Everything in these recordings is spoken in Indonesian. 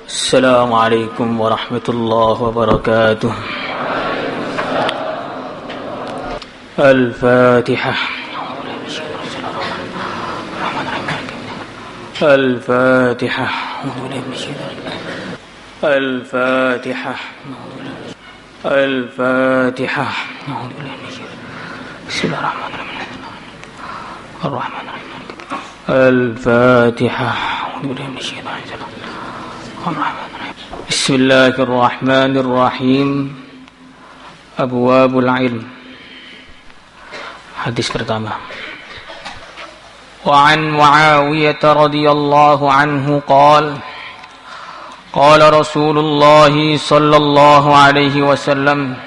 السلام عليكم ورحمة الله وبركاته. الفاتحة. الفاتحة. الفاتحة. الفاتحة. بسم الله الرحمن الرحيم. الرحمن الرحيم. الفاتحة. بسم الله الرحمن الرحيم. Abwabul ilm. Hadis pertama. Wa an Muawiyah radhiyallahu anhu qala qala Rasulullah sallallahu alaihi wasallam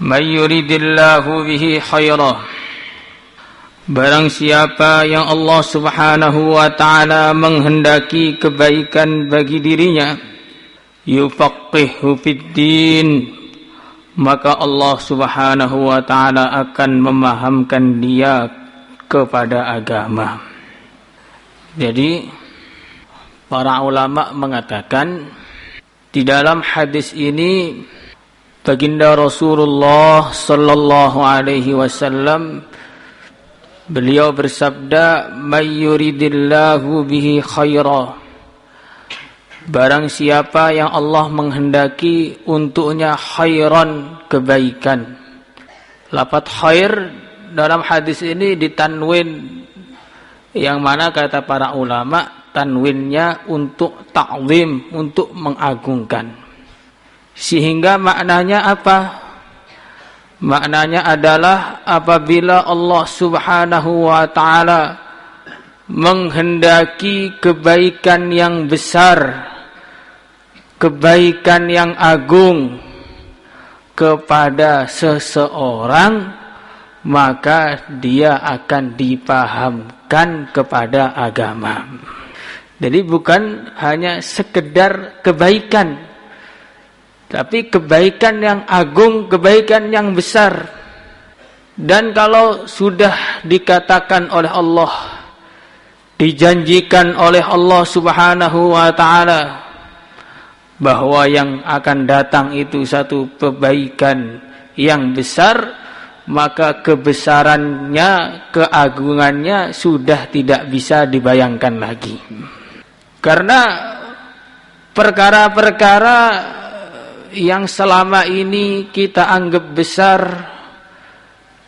may yuridillahu bihi khairan. Barang siapa yang Allah subhanahu wa ta'ala menghendaki kebaikan bagi dirinya, yufaqihu fiddin, maka Allah subhanahu wa ta'ala akan memahamkan dia kepada agama. Jadi para ulama mengatakan di dalam hadis ini baginda Rasulullah sallallahu alaihi wasallam beliau bersabda, may yuridillahu bihi khaira. Barang siapa yang Allah menghendaki untuknya khairan, kebaikan. Lafaz khair dalam hadis ini ditanwin, yang mana kata para ulama tanwinnya untuk ta'zim, untuk mengagungkan. Sehingga maknanya apa? Maknanya adalah apabila Allah subhanahu wa ta'ala menghendaki kebaikan yang besar, kebaikan yang agung kepada seseorang, maka dia akan dipahamkan kepada agama. Jadi bukan hanya sekedar kebaikan, tapi kebaikan yang agung, kebaikan yang besar. Dan kalau sudah dikatakan oleh Allah, dijanjikan oleh Allah subhanahu wa ta'ala bahwa yang akan datang itu satu kebaikan yang besar, maka kebesarannya, keagungannya sudah tidak bisa dibayangkan lagi. Karena perkara-perkara yang selama ini kita anggap besar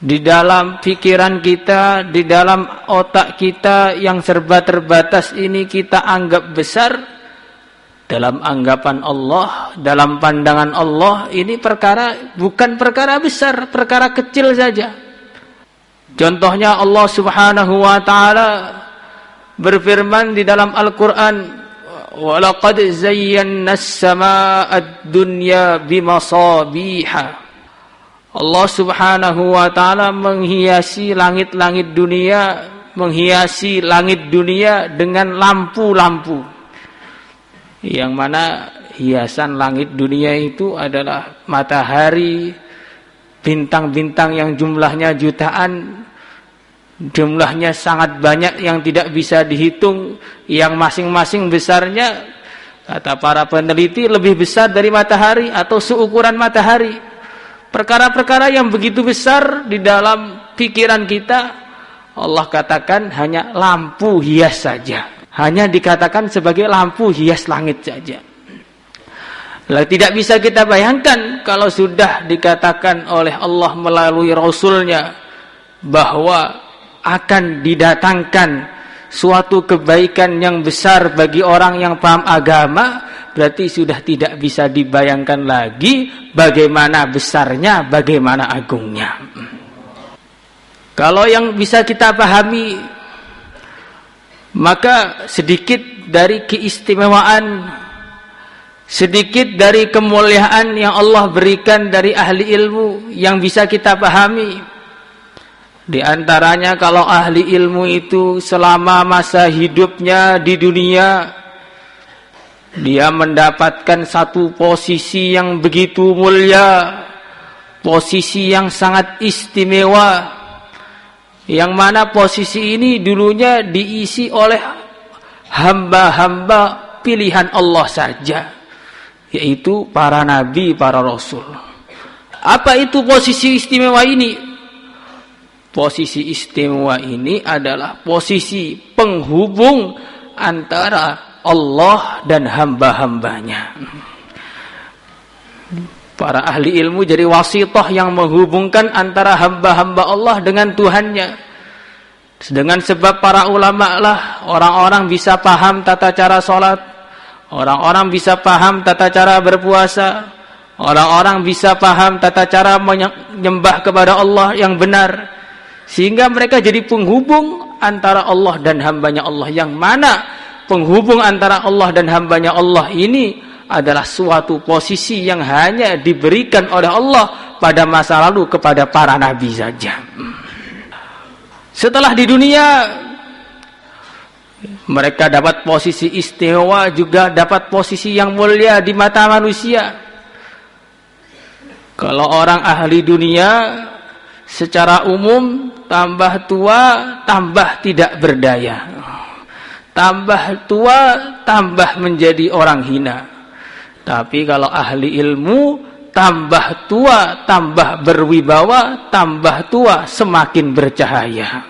di dalam pikiran kita, di dalam otak kita yang serba terbatas ini kita anggap besar, dalam anggapan Allah, dalam pandangan Allah ini perkara bukan perkara besar, perkara kecil saja. Contohnya Allah subhanahu wa ta'ala berfirman di dalam Al-Quran, وَلَقَدْ زَيَّنَّا السَّمَاءَ الدُّنْيَا بِمَصَابِيحَ. Allah subhanahu wa ta'ala menghiasi langit-langit dunia, menghiasi langit dunia dengan lampu-lampu. Yang mana hiasan langit dunia itu adalah matahari, bintang-bintang yang jumlahnya jutaan, jumlahnya sangat banyak yang tidak bisa dihitung, yang masing-masing besarnya kata para peneliti lebih besar dari matahari atau seukuran matahari. Perkara-perkara yang begitu besar di dalam pikiran kita, Allah katakan hanya lampu hias saja, hanya dikatakan sebagai lampu hias langit saja. Lah tidak bisa kita bayangkan kalau sudah dikatakan oleh Allah melalui Rasulnya bahwa akan didatangkan suatu kebaikan yang besar bagi orang yang paham agama, berarti sudah tidak bisa dibayangkan lagi bagaimana besarnya, bagaimana agungnya. Kalau yang bisa kita pahami, maka sedikit dari keistimewaan, sedikit dari kemuliaan yang Allah berikan dari ahli ilmu yang bisa kita pahami. Di antaranya kalau ahli ilmu itu selama masa hidupnya di dunia, dia mendapatkan satu posisi yang begitu mulia, posisi yang sangat istimewa, yang mana posisi ini dulunya diisi oleh hamba-hamba pilihan Allah saja, yaitu para nabi, para rasul. Apa itu posisi istimewa ini? Posisi istimewa ini adalah posisi penghubung antara Allah dan hamba-hambanya. Para ahli ilmu jadi wasithah yang menghubungkan antara hamba-hamba Allah dengan Tuhannya. Dengan sebab para ulama lah orang-orang bisa paham tata cara sholat, orang-orang bisa paham tata cara berpuasa, orang-orang bisa paham tata cara menyembah kepada Allah yang benar, sehingga mereka jadi penghubung antara Allah dan hambanya Allah. Yang mana penghubung antara Allah dan hambanya Allah ini adalah suatu posisi yang hanya diberikan oleh Allah pada masa lalu kepada para nabi saja. Setelah di dunia mereka dapat posisi istimewa, juga dapat posisi yang mulia di mata manusia. Kalau orang ahli dunia secara umum tambah tua tambah tidak berdaya, tambah tua tambah menjadi orang hina. Tapi kalau ahli ilmu, tambah tua tambah berwibawa, tambah tua semakin bercahaya.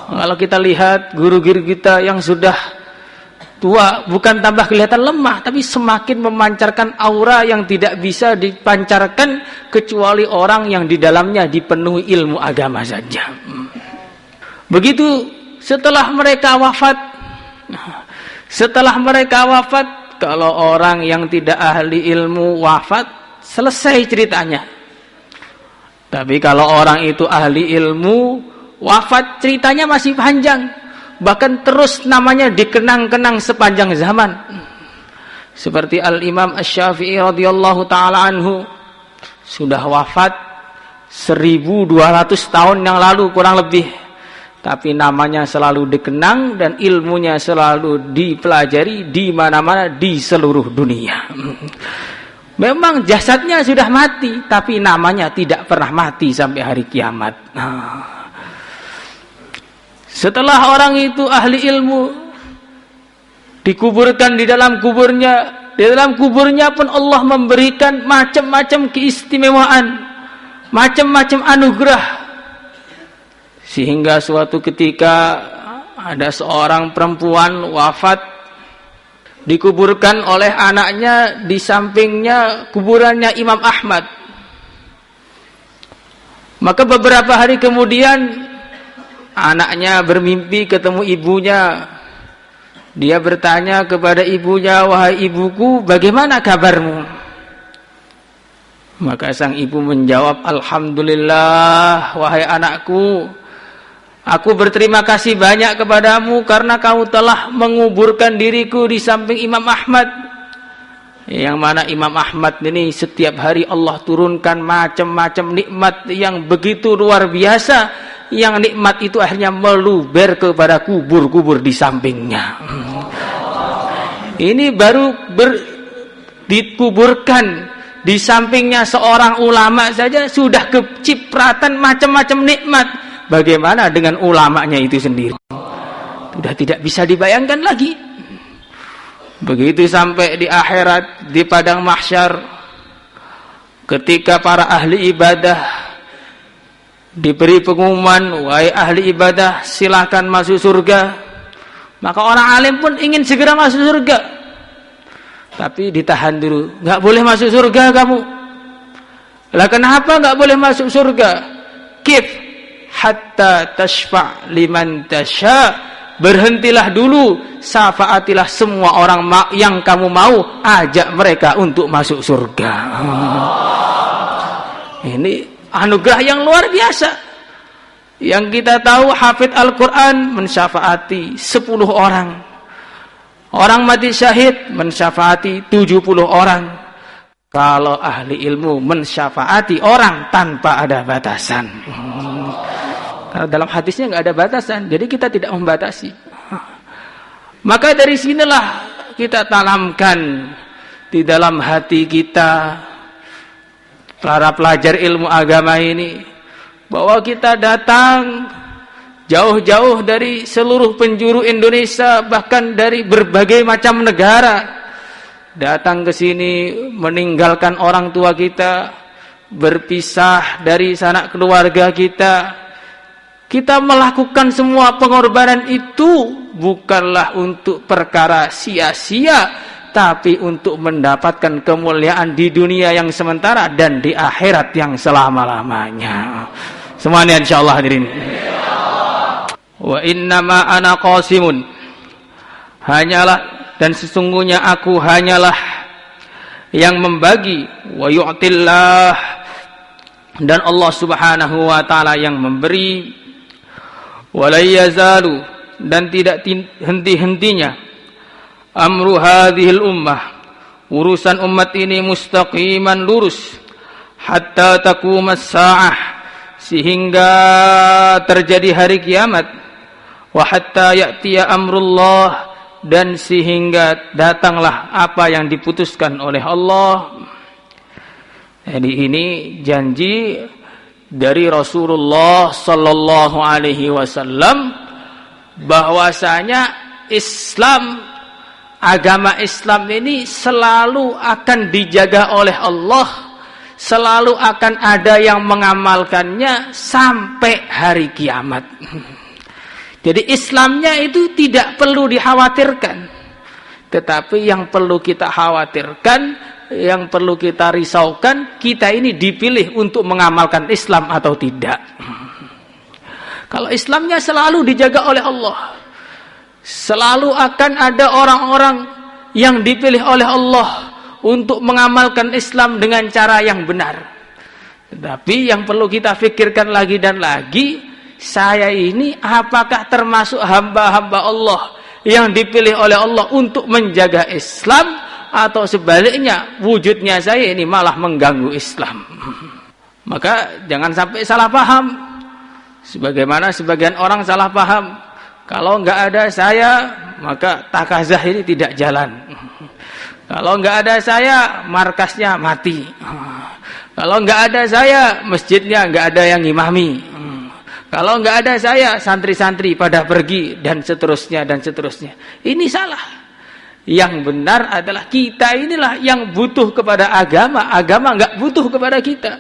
Kalau kita lihat guru-guru kita yang sudah tua, bukan tambah kelihatan lemah, tapi semakin memancarkan aura yang tidak bisa dipancarkan kecuali orang yang di dalamnya dipenuhi ilmu agama saja. Begitu setelah mereka wafat, kalau orang yang tidak ahli ilmu wafat, selesai ceritanya. Tapi kalau orang itu ahli ilmu wafat, ceritanya masih panjang, bahkan terus namanya dikenang-kenang sepanjang zaman. Seperti Al-Imam Asy-Syafi'i radhiyallahu ta'ala anhu, sudah wafat 1200 tahun yang lalu kurang lebih, tapi namanya selalu dikenang dan ilmunya selalu dipelajari di mana-mana di seluruh dunia. Memang jasadnya sudah mati, tapi namanya tidak pernah mati sampai hari kiamat. Setelah orang itu ahli ilmu dikuburkan di dalam kuburnya pun Allah memberikan macam-macam keistimewaan, macam-macam anugerah. Sehingga suatu ketika ada seorang perempuan wafat, dikuburkan oleh anaknya di sampingnya kuburannya Imam Ahmad. Maka beberapa hari kemudian anaknya bermimpi ketemu ibunya. Dia bertanya kepada ibunya, "Wahai ibuku, bagaimana kabarmu?" Maka sang ibu menjawab, "Alhamdulillah, wahai anakku, aku berterima kasih banyak kepadamu karena kamu telah menguburkan diriku di samping Imam Ahmad." Yang mana Imam Ahmad ini setiap hari Allah turunkan macam-macam nikmat yang begitu luar biasa, yang nikmat itu akhirnya meluber kepada kubur-kubur di sampingnya. Ini baru dikuburkan di sampingnya seorang ulama saja sudah kecipratan macam-macam nikmat. Bagaimana dengan ulamanya itu sendiri? Sudah tidak bisa dibayangkan lagi. Begitu sampai di akhirat, di padang mahsyar, ketika para ahli ibadah diberi pengumuman, "Wahai ahli ibadah, silakan masuk surga." Maka orang alim pun ingin segera masuk surga, tapi ditahan dulu. "Nggak boleh masuk surga kamu." Lah kenapa nggak boleh masuk surga? Kif hatta tashfa' liman tasha. Berhentilah dulu, syafaatilah semua orang yang kamu mau, ajak mereka untuk masuk surga. Ini anugerah yang luar biasa. Yang kita tahu, hafidz Al-Quran mensyafaati 10 orang. Orang mati syahid mensyafaati 70 orang. Kalau ahli ilmu mensyafaati orang tanpa ada batasan. Karena dalam hadisnya nggak ada batasan, jadi kita tidak membatasi. Maka dari sinilah kita tanamkan di dalam hati kita, para pelajar ilmu agama ini, bahwa kita datang jauh-jauh dari seluruh penjuru Indonesia, bahkan dari berbagai macam negara, datang ke sini meninggalkan orang tua kita, berpisah dari sanak keluarga kita. Kita melakukan semua pengorbanan itu bukanlah untuk perkara sia-sia, tapi untuk mendapatkan kemuliaan di dunia yang sementara dan di akhirat yang selama-lamanya. Semuanya insyaallah hadirin. Wa innama ana qasimun, hanyalah dan sesungguhnya aku hanyalah yang membagi, wa yu'tillah, dan Allah Subhanahu wa taala yang memberi, wa la yazalu, dan tidak henti-hentinya, amru hadhil ummah, urusan umat ini, mustaqiman, lurus, hatta taqumas saah, sehingga terjadi hari kiamat, wa hatta ya'tiya amrullah, dan sehingga datanglah apa yang diputuskan oleh Allah. Jadi ini janji dari Rasulullah sallallahu alaihi wasallam bahwasanya Islam, agama Islam ini selalu akan dijaga oleh Allah, selalu akan ada yang mengamalkannya sampai hari kiamat. Jadi Islamnya itu tidak perlu dikhawatirkan, tetapi yang perlu kita khawatirkan, yang perlu kita risaukan, kita ini dipilih untuk mengamalkan Islam atau tidak. Kalau Islamnya selalu dijaga oleh Allah, selalu akan ada orang-orang yang dipilih oleh Allah untuk mengamalkan Islam dengan cara yang benar. Tetapi yang perlu kita pikirkan lagi dan lagi, saya ini apakah termasuk hamba-hamba Allah yang dipilih oleh Allah untuk menjaga Islam, atau sebaliknya wujudnya saya ini malah mengganggu Islam. Maka jangan sampai salah paham, sebagaimana sebagian orang salah paham, kalau enggak ada saya maka takazah ini tidak jalan, kalau enggak ada saya markasnya mati, kalau enggak ada saya masjidnya enggak ada yang ngimami, kalau enggak ada saya santri-santri pada pergi, dan seterusnya dan seterusnya. Ini salah. Yang benar adalah kita inilah yang butuh kepada agama, agama enggak butuh kepada kita.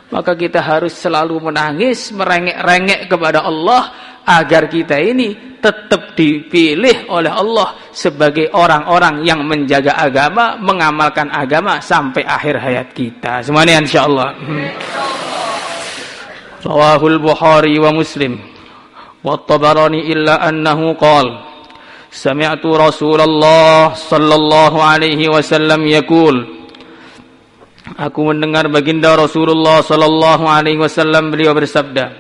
Maka kita harus selalu menangis, merengek-rengek kepada Allah agar kita ini tetap dipilih oleh Allah sebagai orang-orang yang menjaga agama, mengamalkan agama sampai akhir hayat kita. Semuanya insyaallah. Rawahul Bukhari wa Muslim wa Tabarani illa annahu qala sami'tu Rasulullah sallallahu alaihi wasallam yaqul, aku mendengar baginda Rasulullah sallallahu alaihi wasallam, beliau bersabda,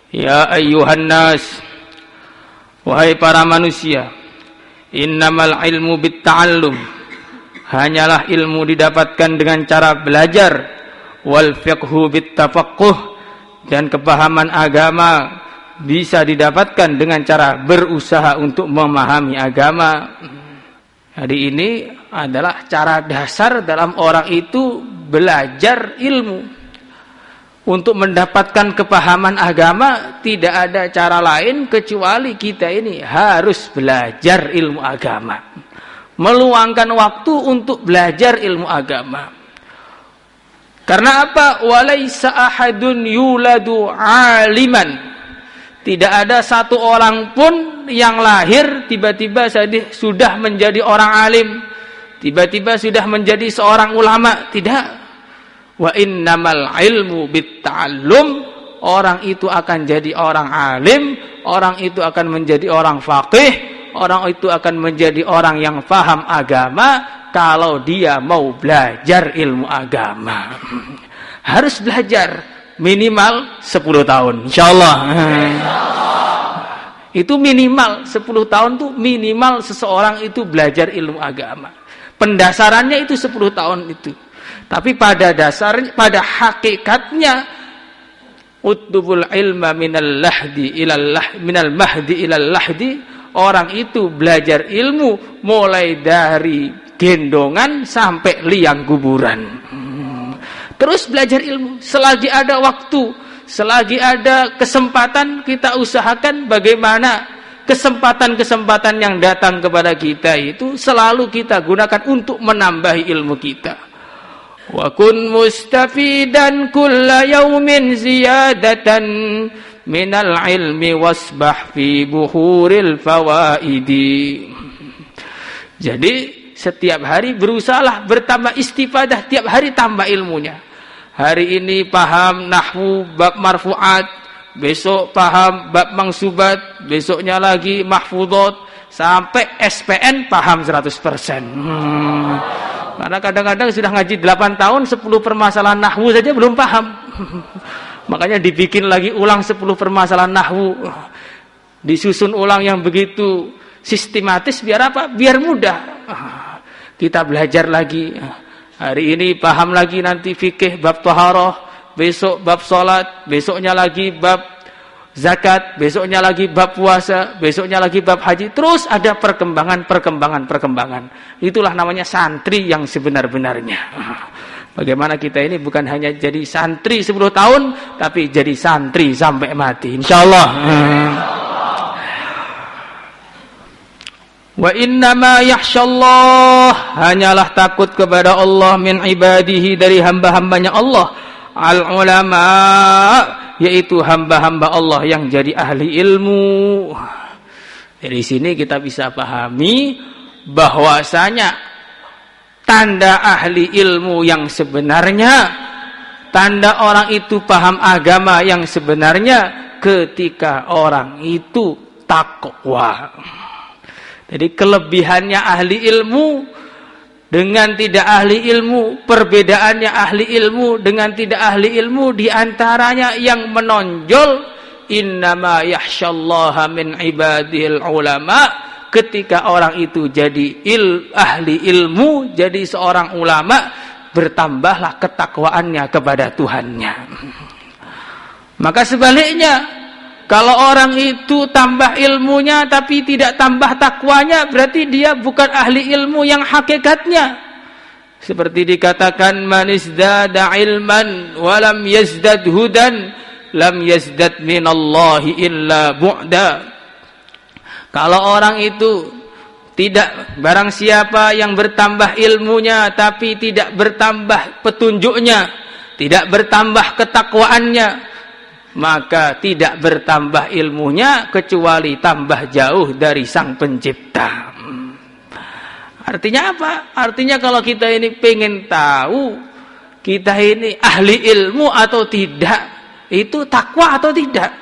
ya ayyuhan nas, wahai para manusia, innamal ilmu bitta'allum, hanyalah ilmu didapatkan dengan cara belajar, wal fiqhu bittafaqquh, dan kepahaman agama bisa didapatkan dengan cara berusaha untuk memahami agama. Jadi ini adalah cara dasar dalam orang itu belajar ilmu. Untuk mendapatkan kepahaman agama tidak ada cara lain kecuali kita ini harus belajar ilmu agama, meluangkan waktu untuk belajar ilmu agama. Karena apa? Walaisa ahadun yuladu aliman, tidak ada satu orang pun yang lahir tiba-tiba sudah menjadi orang alim, tiba-tiba sudah menjadi seorang ulama. Tidak. Wa innamal ilmu bitta'allum, orang itu akan jadi orang alim, orang itu akan menjadi orang faqih, orang itu akan menjadi orang yang paham agama kalau dia mau belajar ilmu agama. Harus belajar minimal 10 tahun insyaallah. Itu minimal 10 tahun tuh minimal seseorang itu belajar ilmu agama. Pendasarannya itu 10 tahun itu. Tapi pada dasarnya, pada hakikatnya, utubul ilma minal mahdi ilal lahdi, orang itu belajar ilmu mulai dari gendongan sampai liang kuburan. Terus belajar ilmu selagi ada waktu, selagi ada kesempatan kita usahakan bagaimana kesempatan-kesempatan yang datang kepada kita itu selalu kita gunakan untuk menambahi ilmu kita. Wa kun mustafidan kulla yaumin ziyadatan minal ilmi wasbah fi buhuril fawaidi. Jadi setiap hari berusahalah bertambah istifadah, tiap hari tambah ilmunya. Hari ini paham nahwu bab marfu'at, besok paham bab mangsubat, besoknya lagi mahfudot, sampai SPN paham 100%. Karena kadang-kadang sudah ngaji 8 tahun 10 permasalahan nahwu saja belum paham. Makanya dibikin lagi ulang 10 permasalahan nahwu. Disusun ulang yang begitu sistematis biar apa? Biar mudah. Kita belajar lagi. Hari ini paham lagi nanti fikih bab taharah, besok bab salat, besoknya lagi bab zakat, besoknya lagi bab puasa, besoknya lagi bab haji. Terus ada perkembangan. Itulah namanya santri yang sebenar-benarnya. Bagaimana kita ini bukan hanya jadi santri 10 tahun, tapi jadi santri sampai mati, insyaallah. Wa innama yakhsyallah, hanyalah takut kepada Allah min ibadihi, dari hamba-hambanya Allah, al ulama, yaitu hamba-hamba Allah yang jadi ahli ilmu. Dari sini kita bisa pahami bahwasanya tanda ahli ilmu yang sebenarnya, tanda orang itu paham agama yang sebenarnya, ketika orang itu takwa. Jadi kelebihannya ahli ilmu dengan tidak ahli ilmu, perbedaannya ahli ilmu dengan tidak ahli ilmu, diantaranya yang menonjol, innama yakhsyallaha min ibadil ulama, ketika orang itu jadi ahli ilmu, jadi seorang ulama, bertambahlah ketakwaannya kepada Tuhannya. Maka sebaliknya, kalau orang itu tambah ilmunya tapi tidak tambah takwanya, berarti dia bukan ahli ilmu yang hakikatnya. Seperti dikatakan, man izdada ilman walam yazdad hudan lam yazdad minallahi illa bu'da. Kalau orang itu tidak, barang siapa yang bertambah ilmunya tapi tidak bertambah petunjuknya, tidak bertambah ketakwaannya, maka tidak bertambah ilmunya kecuali tambah jauh dari Sang Pencipta. Artinya apa? Artinya kalau kita ini pengen tahu kita ini ahli ilmu atau tidak, itu takwa atau tidak.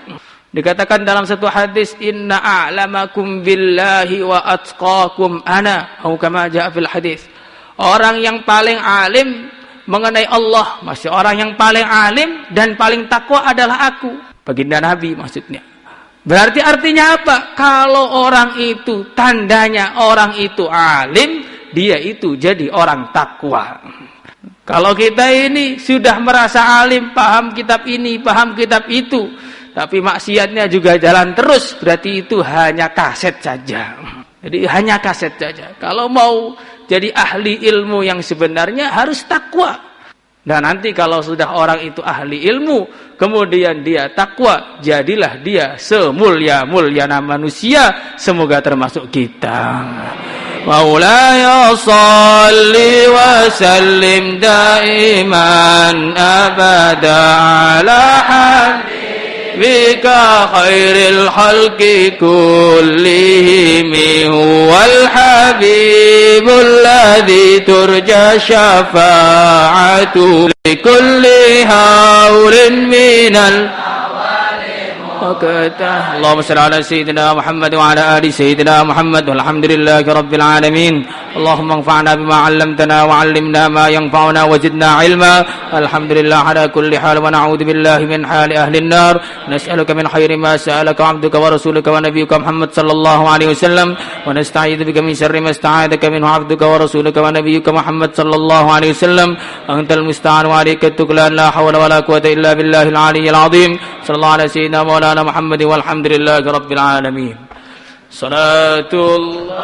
Dikatakan dalam satu hadis, inna a'lamakum billahi wa atqakum ana, atau kama jaa fil hadis. Orang yang paling alim mengenai Allah, masih orang yang paling alim dan paling takwa adalah aku. Baginda Nabi maksudnya. Berarti artinya apa? Kalau orang itu tandanya orang itu alim, dia itu jadi orang takwa. Kalau kita ini sudah merasa alim, paham kitab ini, paham kitab itu, tapi maksiatnya juga jalan terus, berarti itu hanya kaset saja. Jadi hanya kaset saja. Kalau mau jadi ahli ilmu yang sebenarnya harus takwa. Dan nanti kalau sudah orang itu ahli ilmu, kemudian dia takwa, jadilah dia semulia-mulianya manusia. Semoga termasuk kita. Maulaya salli wa sallim daiman abada ala habibika khairil khalqi kullihim huwal habibul ladzi turja syafa'atu likulli haurin minal Allahumma salli ala sayyidina Muhammad wa ala ali sayyidina Muhammad walhamdulillahi rabbil alamin. Allahumma anfa'na bima 'allamtana wa 'allimna ma yanfa'una wa zidna 'ilma. Alhamdulillah ala kulli hal wa na'udzu billahi min hali ahli an-nar. Nas'aluka min khairi ma sa'alaka 'abduka wa rasuluka wa nabiyyuka Muhammad sallallahu alaihi wasallam wa nasta'idzu bika min syarri ma sta'adaka minhu 'abduka wa rasuluka wa nabiyyuka Muhammad sallallahu alaihi wasallam. Antal musta'an wa 'alaika tuklan, la hawla wa la quwwata illa billahil 'aliyyil 'azim. Sallallahu ala sayyidina Maulana Muhammad walhamdulillahi rabbil alamin. Salatullah